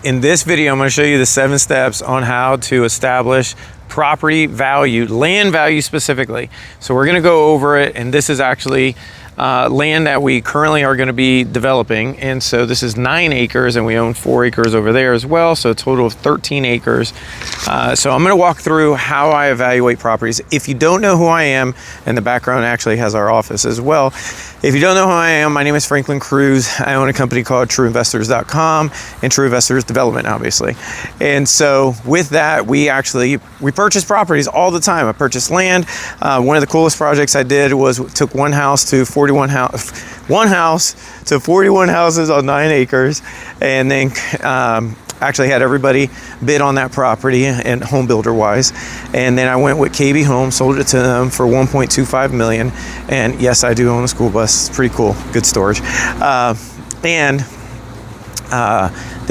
In this video, I'm going to show you the 7 steps on how to establish property value, land value specifically. So we're going to go over it, and this is actually land that we currently are going to be developing. And so this is 9 acres, and we own 4 acres over there as well, so a total of 13 acres. So I'm going to walk through how I evaluate properties. If you don't know who I am, and the background actually has our office as well. If you don't know who I am, my name is Franklin Cruz. I own a company called TrueInvestors.com and True Investors Development, obviously. And so with that, we purchase properties all the time. I purchase land. One of the coolest projects I did was took one house to 41 houses on 9 acres, and then actually had everybody bid on that property and home builder wise. And then I went with KB Home, sold it to them for $1.25 million. And yes, I do own a school bus. It's pretty cool, good storage. They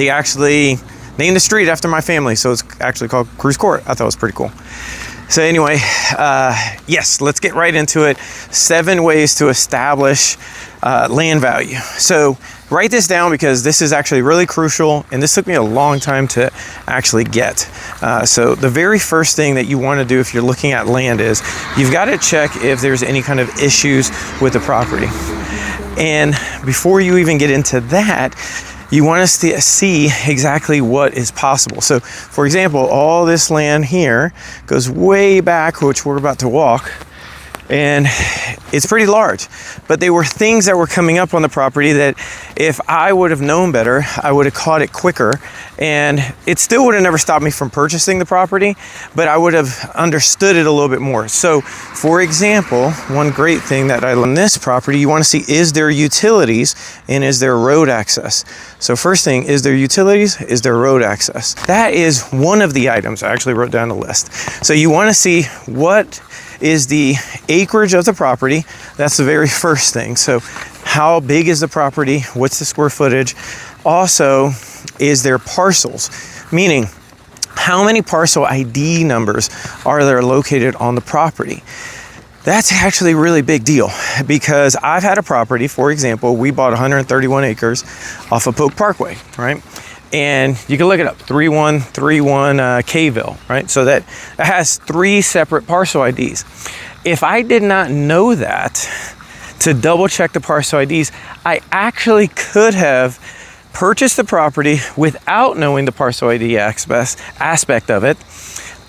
actually named the street after my family, so it's actually called Cruz Court. I thought it was pretty cool. So anyway, yes, let's get right into it. 7 ways to establish land value. So write this down because this is actually really crucial, and this took me a long time to actually get. So the very first thing that you want to do if you're looking at land is you've got to check if there's any kind of issues with the property. And before you even get into that, you want to see exactly what is possible. So for example, all this land here goes way back, which we're about to walk, and it's pretty large. But they were things that were coming up on the property that if I would have known better, I would have caught it quicker, and it still would have never stopped me from purchasing the property, but I would have understood it a little bit more. So for example, one great thing that I learned on this property, you want to see, is there utilities and is there road access? So first thing, is there utilities? Is there road access? That is one of the items. I actually wrote down a list. So you want to see what is the acreage of the property. That's the very first thing. So how big is the property? What's the square footage? Also, is there parcels? Meaning, how many parcel ID numbers are there located on the property? That's actually a really big deal, because I've had a property, for example, we bought 131 acres off of Polk Parkway, right? And you can look it up, 3131 Kville, right? So that has 3 separate parcel IDs. If I did not know that, to double check the parcel IDs, I actually could have purchased the property without knowing the parcel ID aspect of it.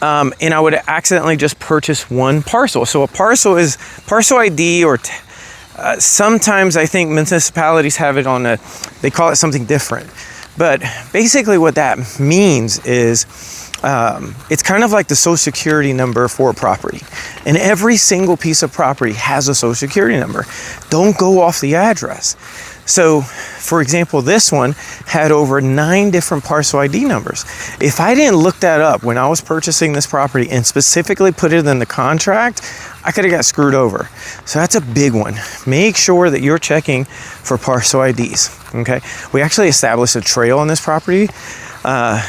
And I would have accidentally just purchased one parcel. So a parcel is parcel ID, or sometimes I think municipalities have it on they call it something different. But basically what that means is it's kind of like the social security number for a property. And every single piece of property has a social security number. Don't go off the address. So for example, this one had over 9 different parcel ID numbers. If I didn't look that up when I was purchasing this property and specifically put it in the contract, I could have got screwed over. So that's a big one. Make sure that you're checking for parcel IDs, okay? We actually established a trail on this property,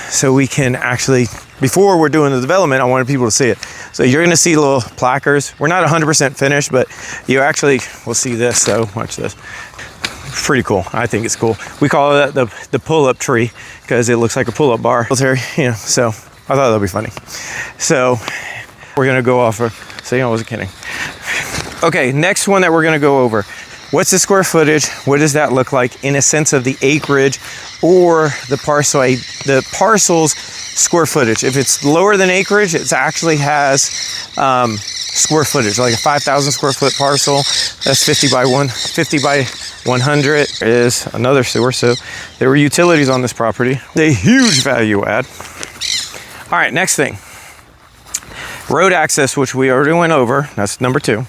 so we can actually, before we're doing the development, I wanted people to see it. So you're gonna see little placards. We're not 100% finished, but you actually will see this, so watch this. Pretty cool. I think it's cool. We call it the pull-up tree because it looks like a pull-up bar. So I thought that'd be funny. So we're gonna go off of, so I wasn't kidding. Okay, next one that we're gonna go over. What's the square footage? What does that look like in a sense of the acreage or the parcel's square footage? If it's lower than acreage, it actually has square footage, like a 5,000 square foot parcel. That's 50 by 100 is another sewer. So there were utilities on this property. A huge value add. All right, next thing. Road access, which we already went over. That's number 2.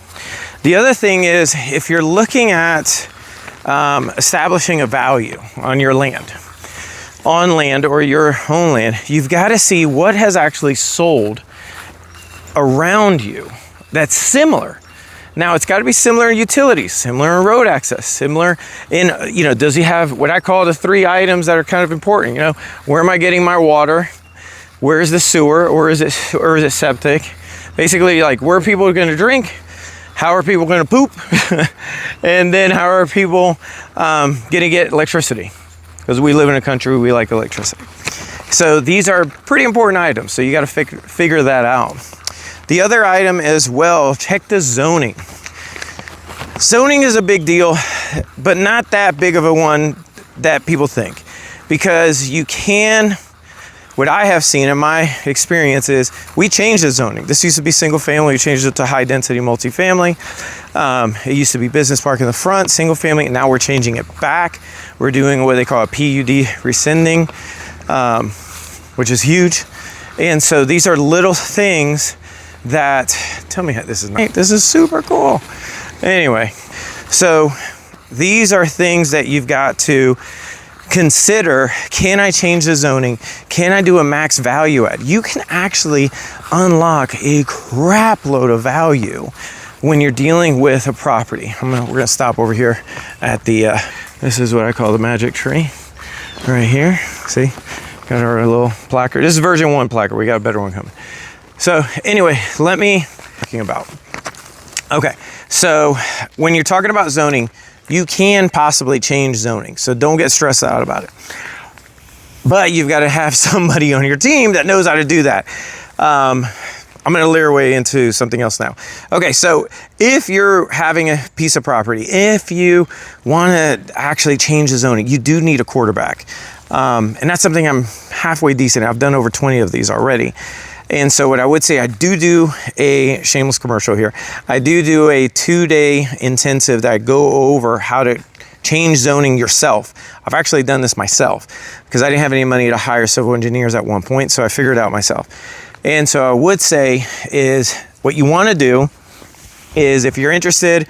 The other thing is, if you're looking at establishing a value on your land, or your own land, you've got to see what has actually sold around you that's similar. Now, it's got to be similar in utilities, similar in road access, similar in, does he have what I call the 3 items that are kind of important? Where am I getting my water? Where is the sewer, or is it septic? Basically, like, where are people going to drink? How are people going to poop? And then how are people going to get electricity? Because we live in a country, we like electricity. So these are pretty important items. So you got to figure that out. The other item as well, check the zoning. Zoning is a big deal, but not that big of a one that people think, because you can, what I have seen in my experience is we changed the zoning. This used to be single family, we changed it to high density multifamily. It used to be business park in the front, single family, and now we're changing it back. We're doing what they call a PUD rescinding, which is huge. And so these are little things that, tell me how this is nice. This is super cool. Anyway, so these are things that you've got to consider. Can I change the zoning? Can I do a max value add? You can actually unlock a crap load of value when you're dealing with a property. We're gonna stop over here at the, this is what I call the magic tree right here. See, got our little placard. This is version 1 placard. We got a better one coming. So anyway, talking about. Okay, so when you're talking about zoning, you can possibly change zoning. So don't get stressed out about it. But you've got to have somebody on your team that knows how to do that. I'm going to layer away into something else now. Okay, so if you're having a piece of property, if you want to actually change the zoning, you do need a quarterback. And that's something I'm halfway decent at. I've done over 20 of these already. And so what I would say, I do a shameless commercial here. I do a 2-day intensive that I go over how to change zoning yourself. I've actually done this myself because I didn't have any money to hire civil engineers at one point, so I figured it out myself. And so I would say is what you want to do is, if you're interested,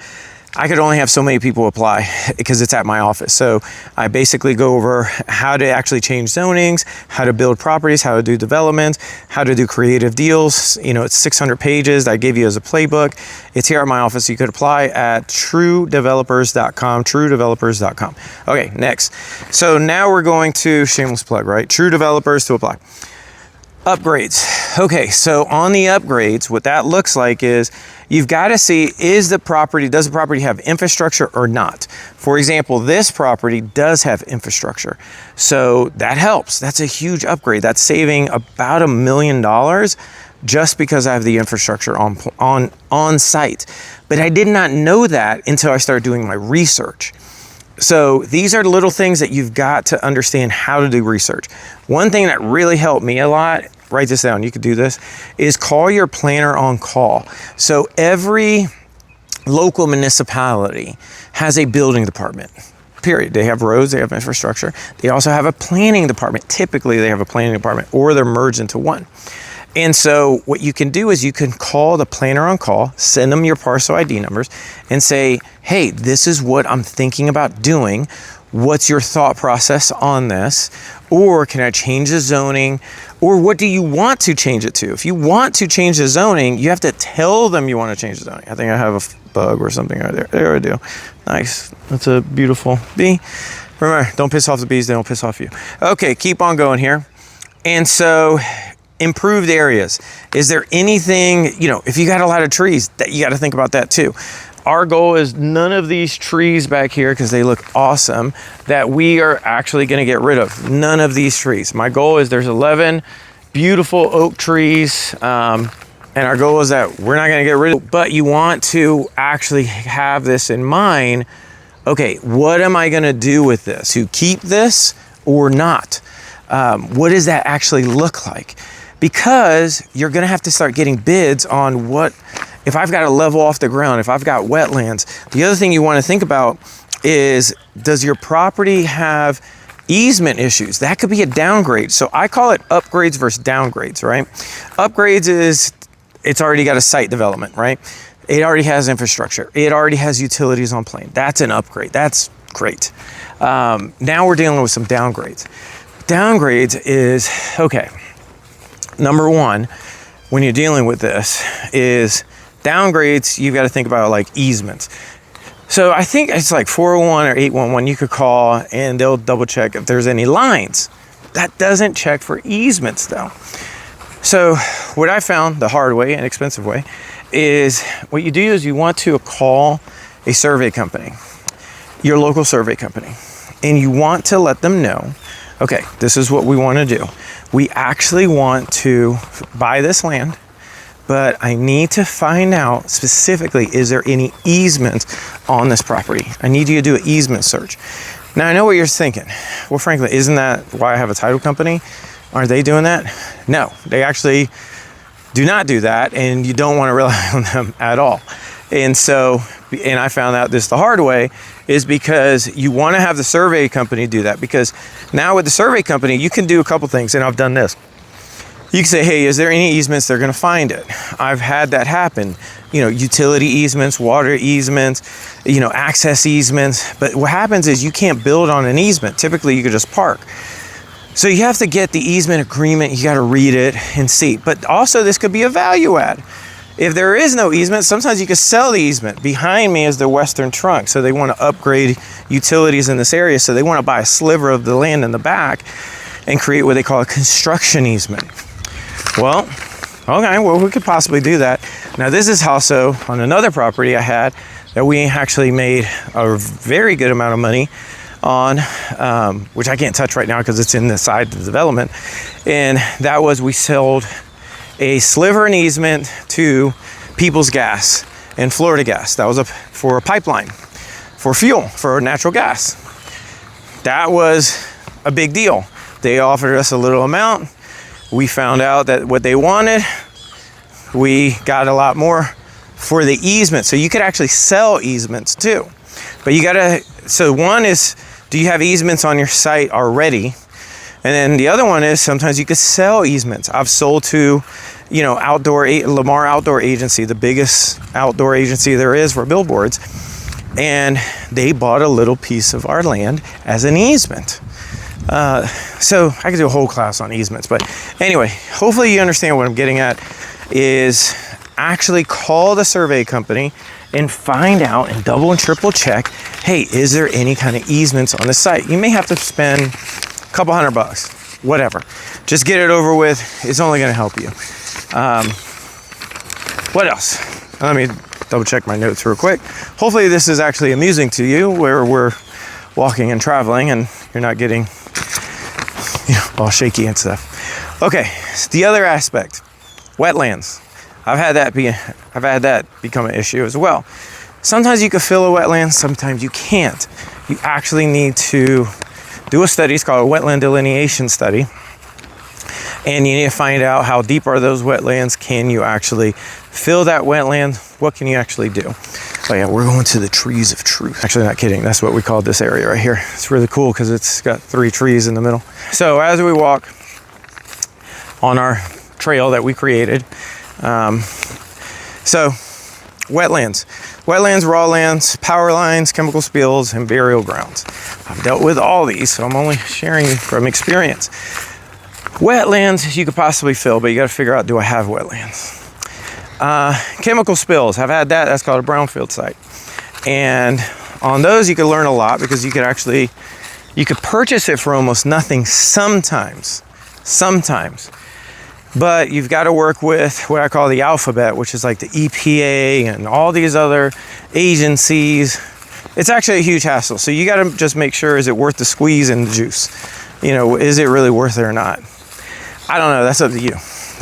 I could only have so many people apply because it's at my office. So I basically go over how to actually change zonings, how to build properties, how to do development, how to do creative deals. You know, it's 600 pages that I give you as a playbook. It's here at my office. You could apply at truedevelopers.com, truedevelopers.com. Okay, next. So now we're going to, shameless plug, right? True Developers to apply. Upgrades. Okay, so on the upgrades, what that looks like is you've got to see, does the property have infrastructure or not? For example, this property does have infrastructure. So that helps. That's a huge upgrade. That's saving about $1 million just because I have the infrastructure on site. But I did not know that until I started doing my research. So these are little things that you've got to understand how to do research. One thing that really helped me a lot, write this down, you could do this, is call your planner on call. So every local municipality has a building department, period. They have roads, they have infrastructure. They also have a planning department. Typically they have a planning department, or they're merged into one. And so what you can do is you can call the planner on call, send them your parcel ID numbers, and say, hey, this is what I'm thinking about doing. What's your thought process on this? Or can I change the zoning? Or what do you want to change it to? If you want to change the zoning, you have to tell them you want to change the zoning. I think I have a bug or something right there. There I do. Nice. That's a beautiful bee. Remember, don't piss off the bees, they don't piss off you. Okay, keep on going here. And so, improved areas. Is there anything, if you got a lot of trees, that you got to think about that too. Our goal is none of these trees back here, because they look awesome, that we are actually going to get rid of. None of these trees. My goal is there's 11 beautiful oak trees, and our goal is that we're not going to get rid of it, but you want to actually have this in mind. Okay, what am I going to do with this? To keep this or not? What does that actually look like? Because you're going to have to start getting bids on what, if I've got to level off the ground, if I've got wetlands. The other thing you want to think about is, does your property have easement issues? That could be a downgrade. So I call it upgrades versus downgrades, right? Upgrades is, it's already got a site development, right? It already has infrastructure. It already has utilities on plane. That's an upgrade. That's great. Now we're dealing with some downgrades. Downgrades is, okay, number one, when you're dealing with this is downgrades, you've got to think about like easements. So I think it's like 401 or 811 you could call and they'll double check if there's any lines. That doesn't check for easements though. So what I found the hard way and expensive way is, what you do is you want to call a survey company, your local survey company, and you want to let them know okay, this is what we want to do. We actually want to buy this land, but I need to find out specifically, is there any easements on this property? I need you to do an easement search. Now, I know what you're thinking. Well, frankly, isn't that why I have a title company? Aren't they doing that? No, they actually do not do that, and you don't want to rely on them at all. And so, and I found out this the hard way, is because you want to have the survey company do that, because now with the survey company, you can do a couple things, and I've done this. You can say, hey, is there any easements? They're going to find it. I've had that happen. You know, utility easements, water easements, you know, access easements. But what happens is you can't build on an easement. Typically, you could just park. So you have to get the easement agreement. You got to read it and see. But also, this could be a value add. If there is no easement, sometimes you could sell the easement. Behind me is the western trunk. So they want to upgrade utilities in this area. So they want to buy a sliver of the land in the back and create what they call a construction easement. Well, okay, well, we could possibly do that. Now, this is also on another property I had that we actually made a very good amount of money on, which I can't touch right now because it's in the side of the development. And that was, we sold a sliver and easement to People's Gas and Florida Gas. That was for a pipeline, for fuel, for natural gas. That was a big deal. They offered us a little amount. We found out that what they wanted, we got a lot more for the easement. So you could actually sell easements too. But you gotta, so one is, do you have easements on your site already? And then the other one is, sometimes you could sell easements. I've sold to, you know, Lamar Outdoor Agency, the biggest outdoor agency there is for billboards. And they bought a little piece of our land as an easement. So I could do a whole class on easements, but anyway, hopefully you understand what I'm getting at, is actually call the survey company and find out and double and triple check, hey, is there any kind of easements on the site? You may have to spend a couple $100, whatever. Just get it over with. It's only going to help you. What else? Let me double check my notes real quick. Hopefully this is actually amusing to you, where we're walking and traveling and you're not getting, you know, all shaky and stuff. Okay, so the other aspect, wetlands. I've had that become an issue as well. Sometimes you can fill a wetland, sometimes you can't. You actually need to do a study. It's called a wetland delineation study. And you need to find out how deep are those wetlands. Can you actually fill that wetland? What can you actually do? Oh yeah, we're going to the trees of truth. Actually, not kidding. That's what we call this area right here. It's really cool because it's got 3 trees in the middle. So as we walk on our trail that we created, so wetlands, raw lands, power lines, chemical spills, and burial grounds. I've dealt with all these, so I'm only sharing from experience. Wetlands you could possibly fill, but you got to figure out, do I have wetlands? Chemical spills, I've had that. That's called a brownfield site. And on those, you could learn a lot, because you could purchase it for almost nothing sometimes. But you've got to work with what I call the alphabet, which is like the EPA and all these other agencies. It's actually a huge hassle. So you got to just make sure, is it worth the squeeze and the juice? You know, is it really worth it or not? I don't know. That's up to you.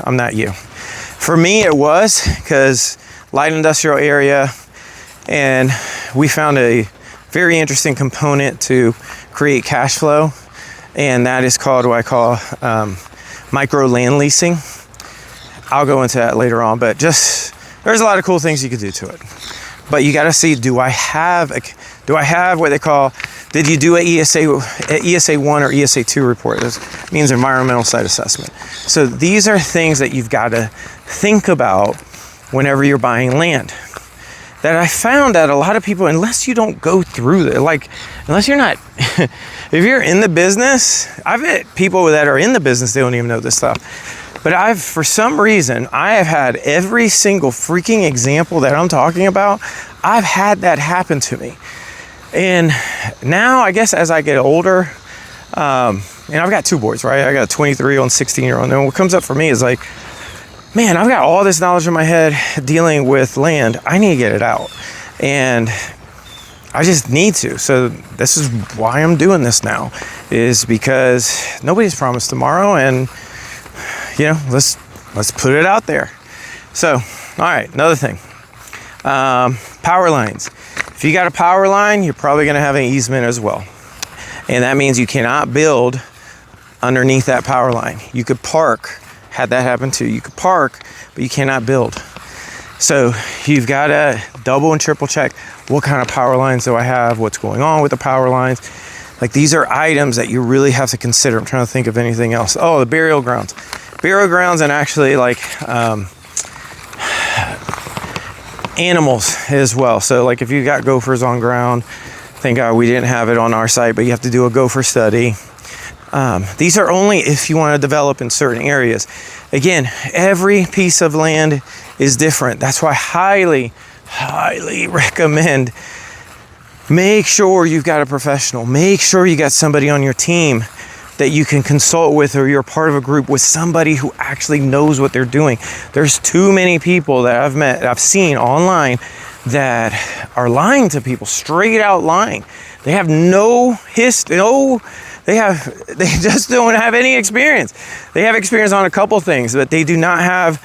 I'm not you. For me, it was, because light industrial area, and we found a very interesting component to create cash flow, and that is called what I call micro land leasing. I'll go into that later on, but just, there's a lot of cool things you could do to it. But you got to see, do I have what they call, did you do a ESA 1 or ESA 2 report? That means environmental site assessment. So these are things that you've got to think about whenever you're buying land. That I found that a lot of people, unless you don't go through it, like, unless you're not, if you're in the business, I've met people that are in the business, they don't even know this stuff. But for some reason, I have had every single freaking example that I'm talking about, I've had that happen to me. And now, I guess as I get older, and I've got 2 boys, right? I got a 23-year-old and 16-year-old. And what comes up for me is like, man, I've got all this knowledge in my head dealing with land. I need to get it out. And I just need to. So this is why I'm doing this now, is because nobody's promised tomorrow, and you know, let's put it out there. So, all right, another thing, power lines. If you got a power line, you're probably going to have an easement as well, and that means you cannot build underneath that power line. You could park, had that happen too. You could park, but you cannot build. So you've got to double and triple check, what kind of power lines do I have? What's going on with the power lines? Like, these are items that you really have to consider. I'm trying to think of anything else. Oh, the burial grounds. Burial grounds, and actually like animals as well. So like if you got gophers on ground, thank God we didn't have it on our site, but you have to do a gopher study. These are only if you want to develop in certain areas. Again, every piece of land is different. That's why I highly recommend, make sure you've got a professional. Make sure you got somebody on your team that you can consult with, or you're part of a group with somebody who actually knows what they're doing. There's too many people that I've seen online that are lying to people, straight out lying. They have no history, they just don't have any experience. They have experience on a couple things, but they do not have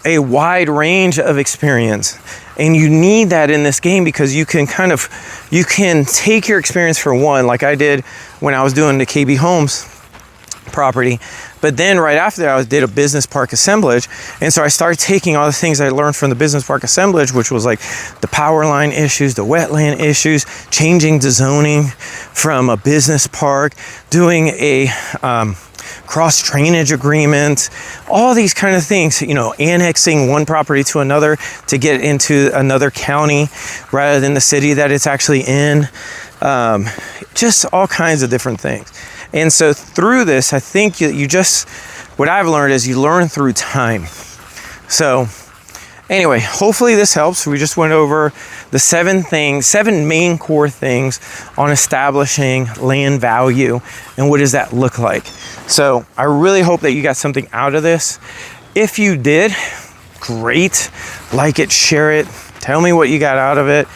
a wide range of experience. And you need that in this game, because you can take your experience for one, like I did when I was doing the KB Homes property. But then right after that, I did a business park assemblage. And so I started taking all the things I learned from the business park assemblage, which was like the power line issues, the wetland issues, changing the zoning from a business park, doing a cross drainage agreement, all these kind of things, you know, annexing one property to another to get into another county rather than the city that it's actually in, just all kinds of different things. And so through this, I think what I've learned is you learn through time. So anyway, hopefully this helps. We just went over the 7 main core things on establishing land value and what does that look like. So I really hope that you got something out of this. If you did, great. Like it, share it, tell me what you got out of it.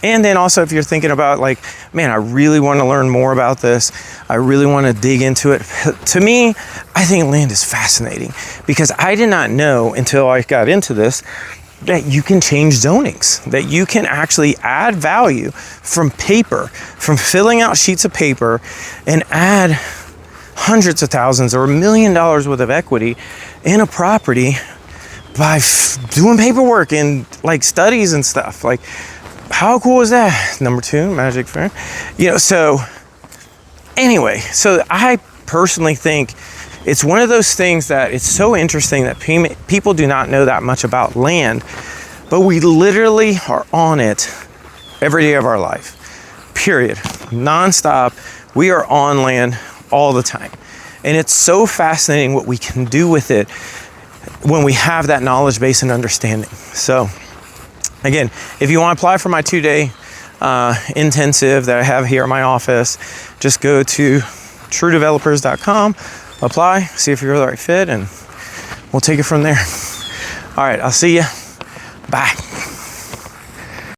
And then also, if you're thinking about like, man, I really want to learn more about this, I really want to dig into it. To me, I think land is fascinating, because I did not know until I got into this that you can change zonings, that you can actually add value from paper, from filling out sheets of paper, and add hundreds of thousands or $1 million worth of equity in a property by doing paperwork and like studies and stuff. Like, how cool is that? Number 2, magic fair. You know, so anyway, so I personally think it's one of those things that it's so interesting that people do not know that much about land, but we literally are on it every day of our life, period. Nonstop, we are on land all the time. And it's so fascinating what we can do with it when we have that knowledge base and understanding. So again, if you want to apply for my 2-day intensive that I have here at my office, just go to truedevelopers.com, apply, see if you're the right fit, and we'll take it from there. All right, I'll see you. Bye.